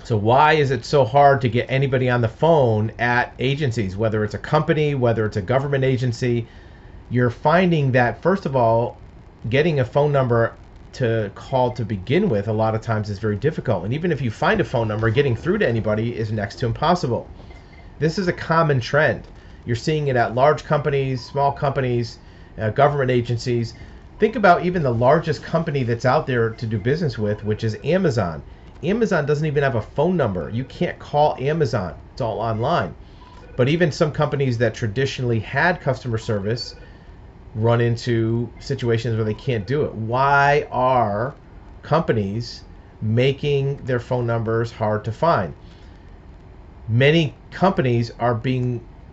So why is it so hard to get anybody on the phone at agencies, whether it's a company, whether it's a government agency? You're finding that, first of all, getting a phone number to call to begin with a lot of times is very difficult. And even if you find a phone number, getting through to anybody is next to impossible. This is a common trend. You're seeing it at large companies, small companies, government agencies. Think about even the largest company that's out there to do business with, which is Amazon. Amazon doesn't even have a phone number. You can't call Amazon. It's all online. But even some companies that traditionally had customer service run into situations where they can't do it. Why are companies making their phone numbers hard to find? Many companies are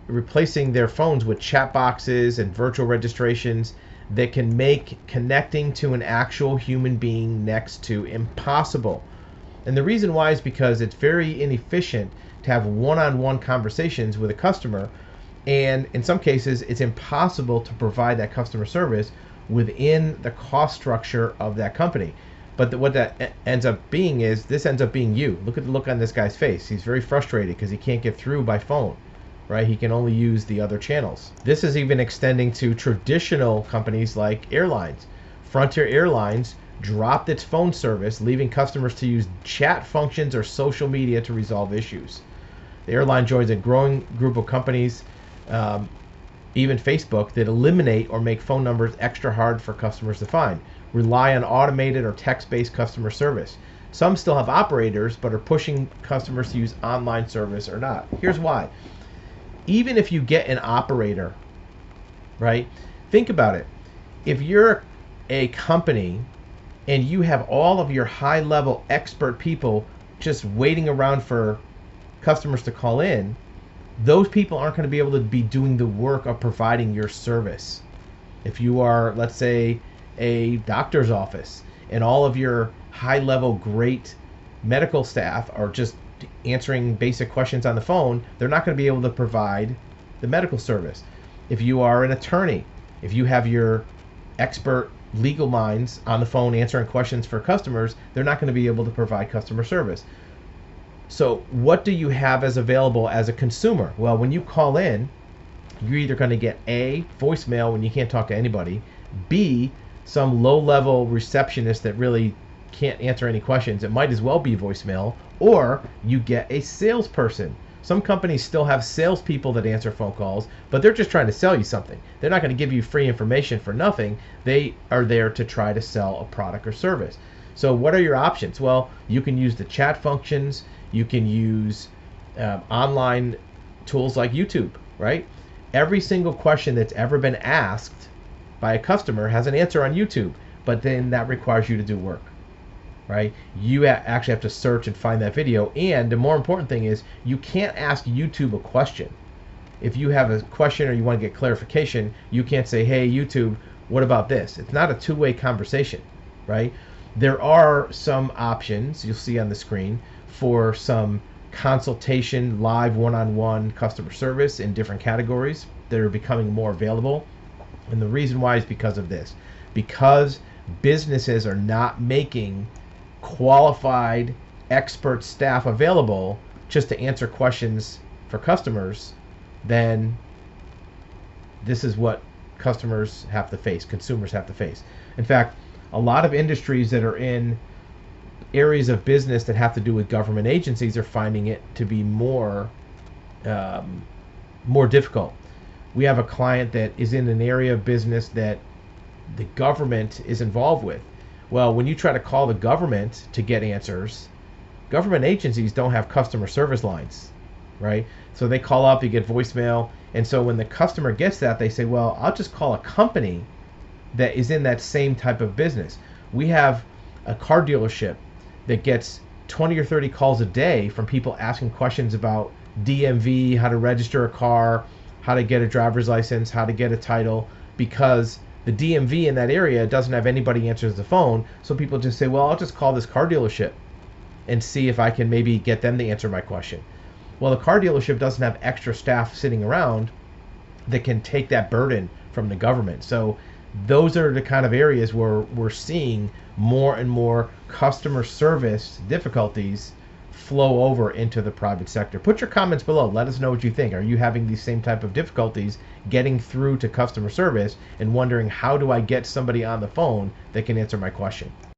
replacing their phones with chat boxes and virtual registrations that can make connecting to an actual human being next to impossible. And the reason why is because it's very inefficient to have one-on-one conversations with a customer, and in some cases it's impossible to provide that customer service within the cost structure of that company. But what that ends up being is, this ends up being you. Look at the look on this guy's face. He's very frustrated because he can't get through by phone, right? He can only use the other channels. This is even extending to traditional companies like airlines. Frontier Airlines dropped its phone service, leaving customers to use chat functions or social media to resolve issues. The airline joins a growing group of companies, even Facebook, that eliminate or make phone numbers extra hard for customers to find, rely on automated or text-based customer service. Some still have operators, but are pushing customers to use online service or not. Here's why. Even if you get an operator, right? Think about it. If you're a company and you have all of your high-level expert people just waiting around for customers to call in, those people aren't going to be able to be doing the work of providing your service. If you are, let's say, a doctor's office and all of your high-level great medical staff are just answering basic questions on the phone, they're not going to be able to provide the medical service. If you are an attorney, if you have your expert legal minds on the phone answering questions for customers, they're not going to be able to provide customer service. So what do you have as available as a consumer? Well, when you call in, you're either going to get A, voicemail when you can't talk to anybody, B, some low-level receptionist that really can't answer any questions. It might as well be voicemail, or you get a salesperson. Some companies still have salespeople that answer phone calls, but they're just trying to sell you something. They're not going to give you free information for nothing. They are there to try to sell a product or service. So what are your options? Well, you can use the chat functions. You can use online tools like YouTube, right? Every single question that's ever been asked by a customer has an answer on YouTube, but then that requires you to do work, right? You actually have to search and find that video. And the more important thing is, you can't ask YouTube a question. If you have a question or you want to get clarification, you can't say, hey, YouTube, what about this? It's not a two-way conversation, right? There are some options you'll see on the screen for some consultation, live one-on-one customer service in different categories that are becoming more available. And the reason why is because of this. Because businesses are not making qualified expert staff available just to answer questions for customers, then this is what customers have to face, consumers have to face. In fact, a lot of industries that are in areas of business that have to do with government agencies are finding it to be more difficult. We have a client that is in an area of business that the government is involved with. Well, when you try to call the government to get answers, government agencies don't have customer service lines, right? So they call up, you get voicemail, and so when the customer gets that, they say, well, I'll just call a company that is in that same type of business. We have a car dealership that gets 20 or 30 calls a day from people asking questions about DMV, how to register a car, how to get a driver's license, how to get a title, because the DMV in that area doesn't have anybody answers the phone. So people just say, well, I'll just call this car dealership and see if I can maybe get them to answer my question. Well, the car dealership doesn't have extra staff sitting around that can take that burden from the government. So those are the kind of areas where we're seeing more and more customer service difficulties flow over into the private sector. Put your comments below. Let us know what you think. Are you having these same type of difficulties getting through to customer service and wondering how do I get somebody on the phone that can answer my question?